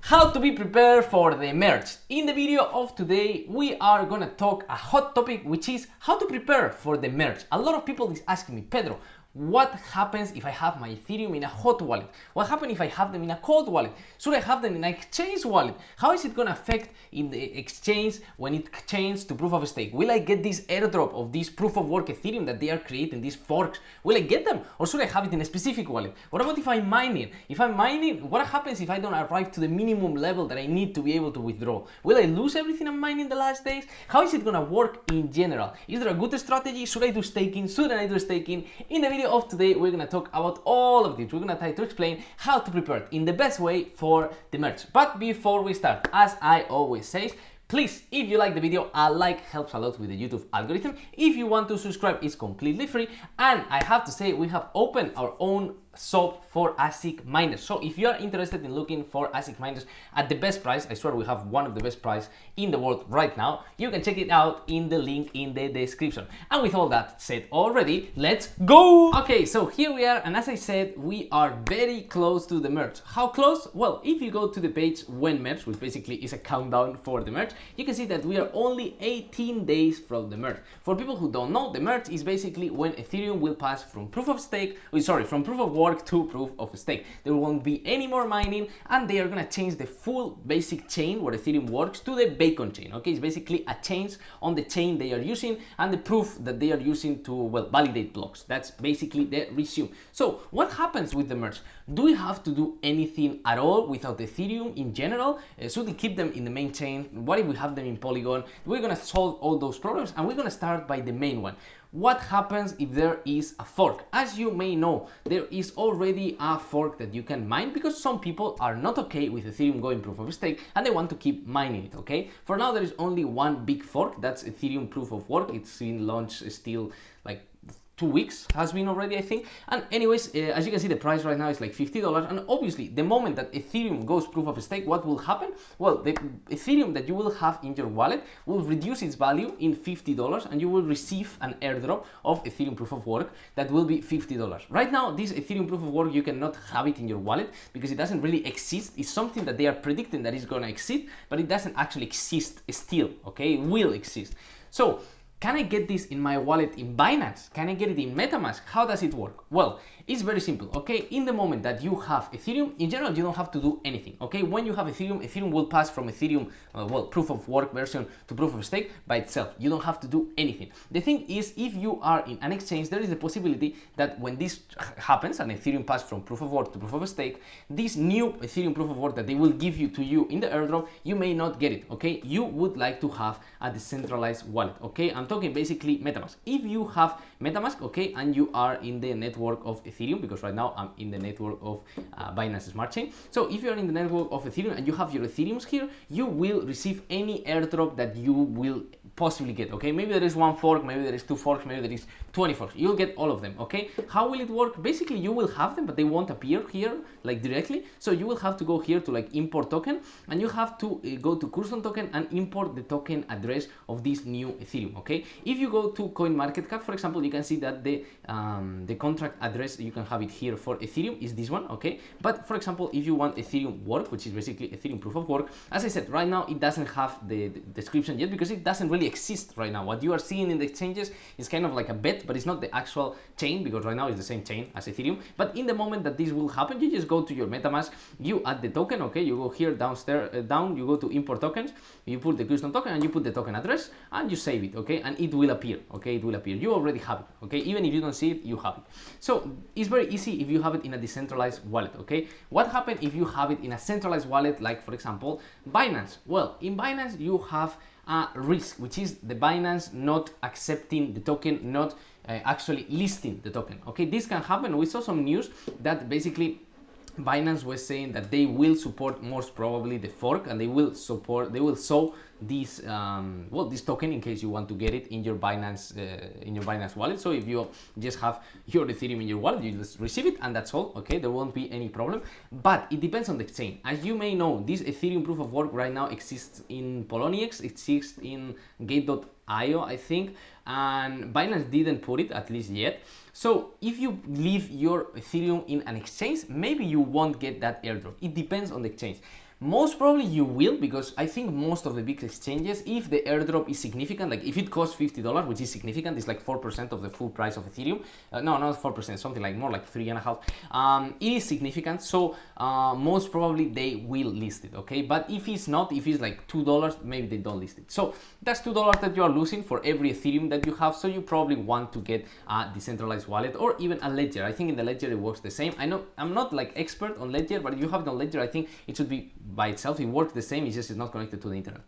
How to be prepared for the merge. In the video of today, we are gonna talk a hot topic, which is how to prepare for the merge. A lot of people is asking me, Pedro, what happens if I have my Ethereum in a hot wallet? What happens if I have them in a cold wallet? Should I have them in an exchange wallet? How is it going to affect in the exchange when it changes to proof of stake? Will I get this airdrop of this proof of work Ethereum that they are creating, these forks? Will I get them or should I have it in a specific wallet? What about if I'm mining? If I'm mining, what happens if I don't arrive to the minimum level that I need to be able to withdraw? Will I lose everything I'm mining the last days? How is it going to work in general? Is there a good strategy? Should I do staking? Shouldn't I do staking? In the video of today, we're going to talk about all of this. We're going to try to explain how to prepare in the best way for the merge. But before we start, as I always say, please, if you like the video, a like helps a lot with the YouTube algorithm. If you want to subscribe, it's completely free. And I have to say, we have opened our own shop for ASIC miners. So if you are interested in looking for ASIC miners at the best price, I swear we have one of the best price in the world right now, you can check it out in the link in the description. And with all that said already, let's go! Okay, so here we are, and as I said, we are very close to the merge. How close? Well, if you go to the page when merge, which basically is a countdown for the merge, you can see that we are only 18 days from the merge. For people who don't know, the merge is basically when Ethereum will pass from proof of stake, from proof of work to proof of stake. There won't be any more mining, and they are going to change the full basic chain where Ethereum works to the Bacon chain. Okay, it's basically a change on the chain they are using and the proof that they are using to, well, validate blocks. That's basically the resume. So what happens with the merge? Do we have to do anything at all without Ethereum in general? Should we keep them in the main chain? What if we have them in Polygon? We're going to solve all those problems, and we're going to start by the main one. What happens if there is a fork? As you may know, there is already a fork that you can mine because some people are not okay with Ethereum going proof of stake and they want to keep mining it, okay? For now, there is only one big fork, that's Ethereum proof of work. It's in launch still like 2 weeks has been already, I think. And anyways, as you can see, the price right now is like $50. And obviously, the moment that Ethereum goes proof of stake, what will happen? Well, the Ethereum that you will have in your wallet will reduce its value in $50, and you will receive an airdrop of Ethereum proof of work that will be $50. Right now, this Ethereum proof of work, you cannot have it in your wallet because it doesn't really exist. It's something that they are predicting that is going to exist, but it doesn't actually exist still, okay? It will exist. So, can I get this in my wallet in Binance? Can I get it in MetaMask? How does it work? Well, it's very simple, okay? In the moment that you have Ethereum, in general, you don't have to do anything, okay? When you have Ethereum, Ethereum will pass from Ethereum, proof of work version to proof of stake by itself. You don't have to do anything. The thing is, if you are in an exchange, there is the possibility that when this happens and Ethereum pass from proof of work to proof of stake, this new Ethereum proof of work that they will give you to you in the airdrop, you may not get it, okay? You would like to have a decentralized wallet, okay? I'm talking basically MetaMask. If you have MetaMask, okay, and you are in the network of Ethereum, because right now I'm in the network of Binance Smart Chain. So if you're in the network of Ethereum and you have your Ethereums here, you will receive any airdrop that you will possibly get, okay? Maybe there is one fork, maybe there is 2 forks, maybe there is 20 forks. You'll get all of them, okay? How will it work? Basically, you will have them, but they won't appear here like directly. So you will have to go here to like import token, and you have to go to custom token and import the token address of this new Ethereum, okay? If you go to CoinMarketCap, for example, you can see that the contract address, you can have it here for Ethereum, is this one, okay? But for example, if you want Ethereum work, which is basically Ethereum proof of work, as I said, right now it doesn't have the description yet because it doesn't really exist right now. What you are seeing in the exchanges is kind of like a bet, but it's not the actual chain because right now it's the same chain as Ethereum. But in the moment that this will happen, you just go to your MetaMask, you add the token, okay? You go here downstairs, down, you go to import tokens, you put the custom token and you put the token address and you save it, okay? And it will appear, okay? It will appear. You already have it, okay? Even if you don't see it, you have it. So it's very easy if you have it in a decentralized wallet, okay? What happens if you have it in a centralized wallet, like for example, Binance? Well, in Binance, you have a risk, which is the Binance not accepting the token, not actually listing the token, okay? This can happen. We saw some news that basically Binance was saying that they will support most probably the fork, and they will show this this token in case you want to get it in your Binance wallet. So if you just have your Ethereum in your wallet, you just receive it and that's all, okay? There won't be any problem, but it depends on the exchange. As you may know, this Ethereum proof of work right now exists in Poloniex, it exists in Gate.io, I think, and Binance didn't put it, at least yet. So if you leave your Ethereum in an exchange, maybe you won't get that airdrop. It depends on the exchange. Most probably you will, because I think most of the big exchanges, if the airdrop is significant, like if it costs $50, which is significant, it's like 4% of the full price of Ethereum. No, not 4%, something like more like 3.5%. It is significant, so most probably they will list it, okay? But if it's not, if it's like $2, maybe they don't list it. So that's $2 that you are losing for every Ethereum that you have. So you probably want to get a decentralized wallet or even a ledger. I think in the ledger it works the same. I know I'm not like expert on ledger, but if you have it on ledger, I think it should be by itself. It works the same. It's just it's not connected to the internet.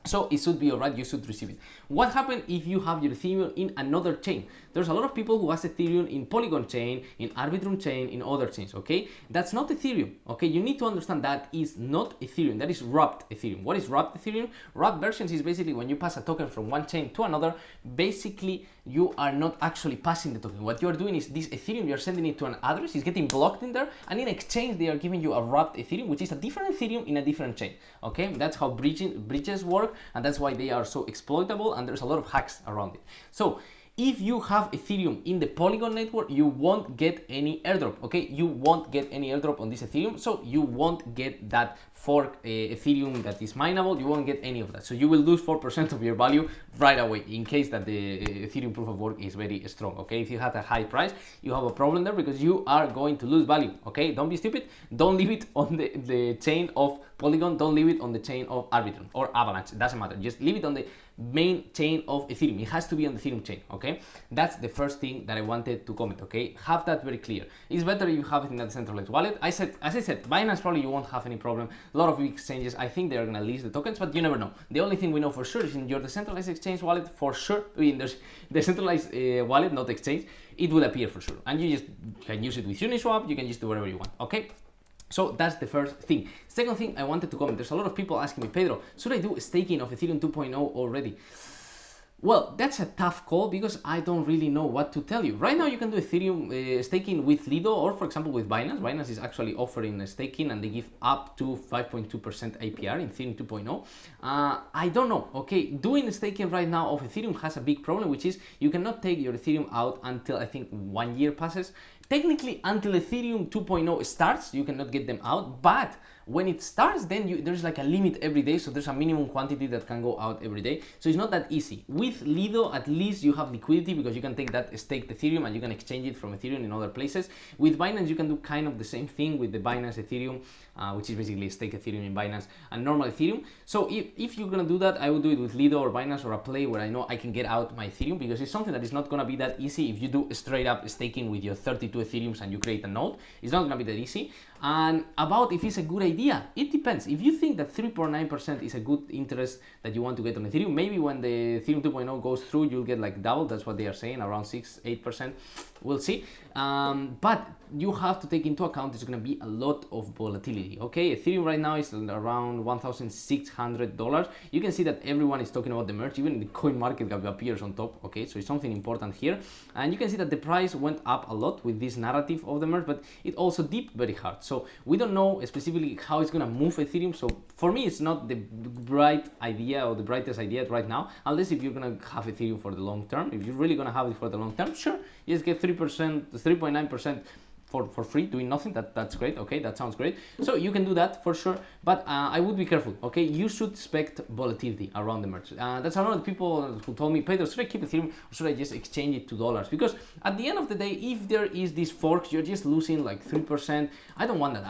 So it should be alright, you should receive it. What happens if you have your Ethereum in another chain? There's a lot of people who has Ethereum in Polygon chain, in Arbitrum chain, in other chains, okay? That's not Ethereum, okay? You need to understand that is not Ethereum, that is wrapped Ethereum. What is wrapped Ethereum? Wrapped versions is basically when you pass a token from one chain to another, basically you are not actually passing the token. What you're doing is this Ethereum, you're sending it to an address, it's getting blocked in there, and in exchange they are giving you a wrapped Ethereum, which is a different Ethereum in a different chain, okay? That's how bridges work, and that's why they are so exploitable, and there's a lot of hacks around it. So if you have Ethereum in the Polygon network, you won't get any airdrop, okay? You won't get any airdrop on this Ethereum, so you won't get that fork Ethereum that is mineable. You won't get any of that. So you will lose 4% of your value right away in case that the Ethereum proof of work is very strong, okay? If you had a high price, you have a problem there because you are going to lose value, okay? Don't be stupid. Don't leave it on the chain of Polygon. Don't leave it on the chain of Arbitrum or Avalanche. It doesn't matter. Just leave it on the main chain of Ethereum. It has to be on the Ethereum chain, okay? That's the first thing that I wanted to comment, okay? Have that very clear. It's better if you have it in a decentralized wallet. As I said, Binance probably you won't have any problem. A lot of big exchanges, I think they're gonna list the tokens, but you never know. The only thing we know for sure is in your decentralized exchange wallet, for sure, in the decentralized wallet, not exchange, it will appear for sure. And you just can use it with Uniswap, you can just do whatever you want, okay? So that's the first thing. Second thing I wanted to comment, there's a lot of people asking me, Pedro, should I do staking of Ethereum 2.0 already? Well, that's a tough call because I don't really know what to tell you. Right now you can do Ethereum staking with Lido or for example with Binance. Binance is actually offering staking and they give up to 5.2% APR in Ethereum 2.0. I don't know, okay, doing staking right now of Ethereum has a big problem, which is you cannot take your Ethereum out until I think 1 year passes. Technically until Ethereum 2.0 starts, you cannot get them out, but when it starts, then there's like a limit every day, so there's a minimum quantity that can go out every day. So it's not that easy. With Lido, at least you have liquidity because you can take that staked Ethereum and you can exchange it from Ethereum in other places. With Binance, you can do kind of the same thing with the Binance Ethereum, which is basically stake Ethereum in Binance and normal Ethereum. So if you're gonna do that, I would do it with Lido or Binance or a play where I know I can get out my Ethereum, because it's something that is not gonna be that easy. If you do straight up staking with your 32 Ethereums and you create a node, it's not gonna be that easy. And about if it's a good idea, it depends. If you think that 3.9% is a good interest that you want to get on Ethereum, maybe when the Ethereum 2.0 goes through, you'll get like double. That's what they are saying, around 6-8%. We'll see. But you have to take into account there's going to be a lot of volatility. Okay, Ethereum right now is around $1,600. You can see that everyone is talking about the merge. Even the coin market cap appears on top. Okay, so it's something important here. And you can see that the price went up a lot with this narrative of the merge, but it also dipped very hard. So we don't know specifically how it's going to move Ethereum. So for me, it's not the bright idea or the brightest idea right now, unless if you're going to have Ethereum for the long term. If you're really going to have it for the long term, sure, you just get 3.9% for free, doing nothing. That's great. Okay, that sounds great. So you can do that for sure, but I would be careful. Okay, you should expect volatility around the merge. That's a lot of people who told me, Pedro, should I keep Ethereum or should I just exchange it to dollars? Because at the end of the day, if there is this fork, you're just losing like 3%. I don't want that.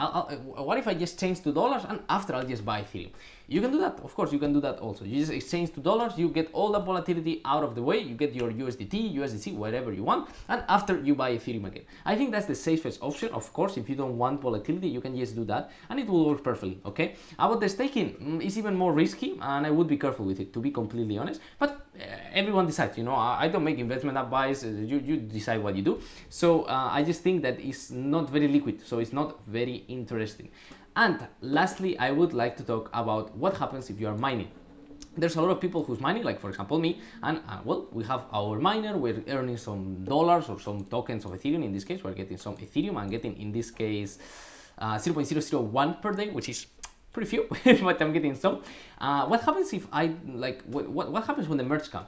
What if I just change to dollars and after I'll just buy Ethereum? You can do that, of course, you can do that also. You just exchange to dollars, you get all the volatility out of the way, you get your USDT, USDC, whatever you want, and after you buy Ethereum again. I think that's the safest option. Of course, if you don't want volatility, you can just do that, and it will work perfectly, okay? About the staking, it's even more risky, and I would be careful with it, to be completely honest, but everyone decides, you know, I don't make investment advice, you decide what you do. So I just think that it's not very liquid, so it's not very interesting. And lastly, I would like to talk about what happens if you are mining. There's a lot of people who's mining, like for example me, and well, we have our miner, we're earning some dollars or some tokens of Ethereum. In this case, we're getting some Ethereum and getting, in this case, 0.001 per day, which is pretty few, but I'm getting some. What happens if I like? What happens when the merge comes?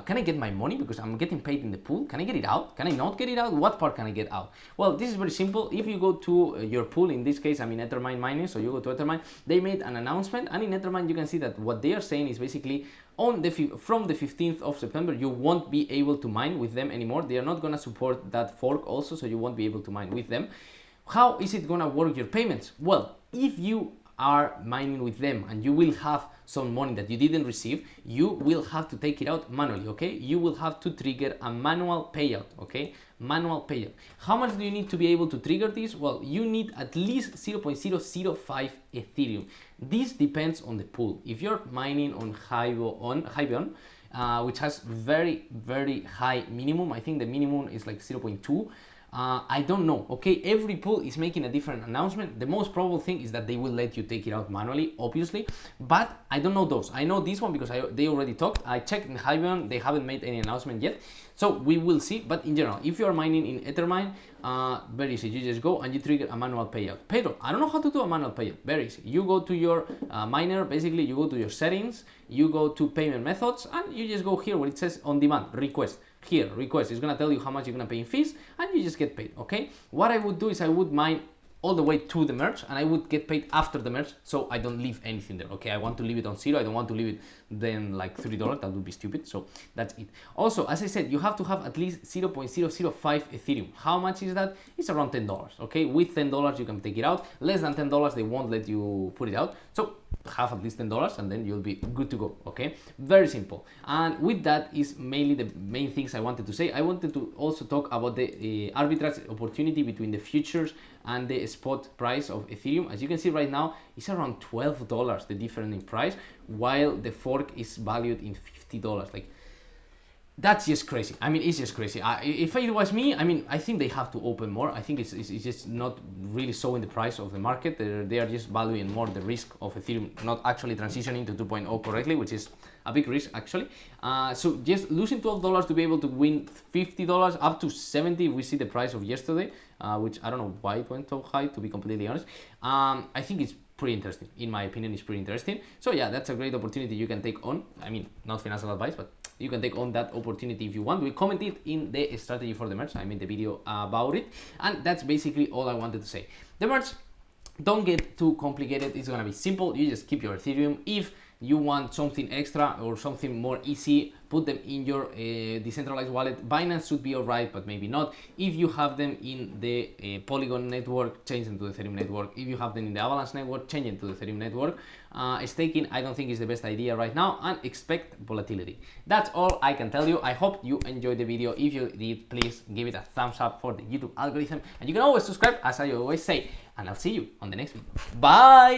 Can I get my money because I'm getting paid in the pool? Can I get it out? Can I not get it out? What part can I get out? Well, this is very simple. If you go to your pool, in this case, I'm in Ethermine mining, so you go to Ethermine. They made an announcement, and in Ethermine you can see that what they are saying is basically from the 15th of September, you won't be able to mine with them anymore. They are not gonna support that fork also, so you won't be able to mine with them. How is it gonna work your payments? Well, if you are mining with them and you will have some money that you didn't receive, you will have to take it out manually, okay? You will have to trigger a manual payout, okay? Manual payout. How much do you need to be able to trigger this? Well, you need at least 0.005 Ethereum. This depends on the pool. If you're mining on Hybion, which has very, very high minimum, I think the minimum is like 0.2. I don't know, okay? Every pool is making a different announcement. The most probable thing is that they will let you take it out manually, obviously, but I don't know those. I know this one because they already talked. I checked in Hybion, they haven't made any announcement yet, so we will see. But in general, if you are mining in Ethermine, very easy. You just go and you trigger a manual payout. Pedro, I don't know how to do a manual payout. Very easy. You go to your miner, basically you go to your settings, you go to payment methods, and you just go here where it says on demand request. Here, request is gonna tell you how much you're gonna pay in fees, and you just get paid, okay? What I would do is I would mine all the way to the merge, and I would get paid after the merge, so I don't leave anything there, okay? I want to leave it on zero. I don't want to leave it then like $3. That would be stupid, so that's it. Also, as I said, you have to have at least 0.005 Ethereum. How much is that? It's around $10, okay? With $10 you can take it out. Less than $10 they won't let you put it out, so have at least $10 and then you'll be good to go, okay? Very simple. And with that is mainly the main things I wanted to say. I wanted to also talk about the arbitrage opportunity between the futures and the spot price of Ethereum. As you can see right now, it's around $12, the difference in price, while the fork is valued in $50. Like, that's just crazy. I mean, it's just crazy. If it was me, I mean, I think they have to open more. I think it's just not really showing the price of the market. They are just valuing more the risk of Ethereum not actually transitioning to 2.0 correctly, which is a big risk actually. So just losing $12 to be able to win $50 up to 70. We see the price of yesterday, which I don't know why it went so high, to be completely honest. I think it's pretty interesting. In my opinion, it's pretty interesting. So yeah, that's a great opportunity you can take on. I mean, not financial advice, but you can take on that opportunity if you want. We commented in the strategy for the merge. I made the video about it, and that's basically all I wanted to say. The merge, don't get too complicated. It's gonna be simple. You just keep your Ethereum. If you want something extra or something more easy, put them in your decentralized wallet. Binance should be alright, but maybe not. If you have them in the Polygon network, change them to the Ethereum network. If you have them in the Avalanche network, change them to the Ethereum network. Staking, I don't think is the best idea right now, and expect volatility. That's all I can tell you. I hope you enjoyed the video. If you did, please give it a thumbs up for the YouTube algorithm, and you can always subscribe, as I always say, and I'll see you on the next video. Bye!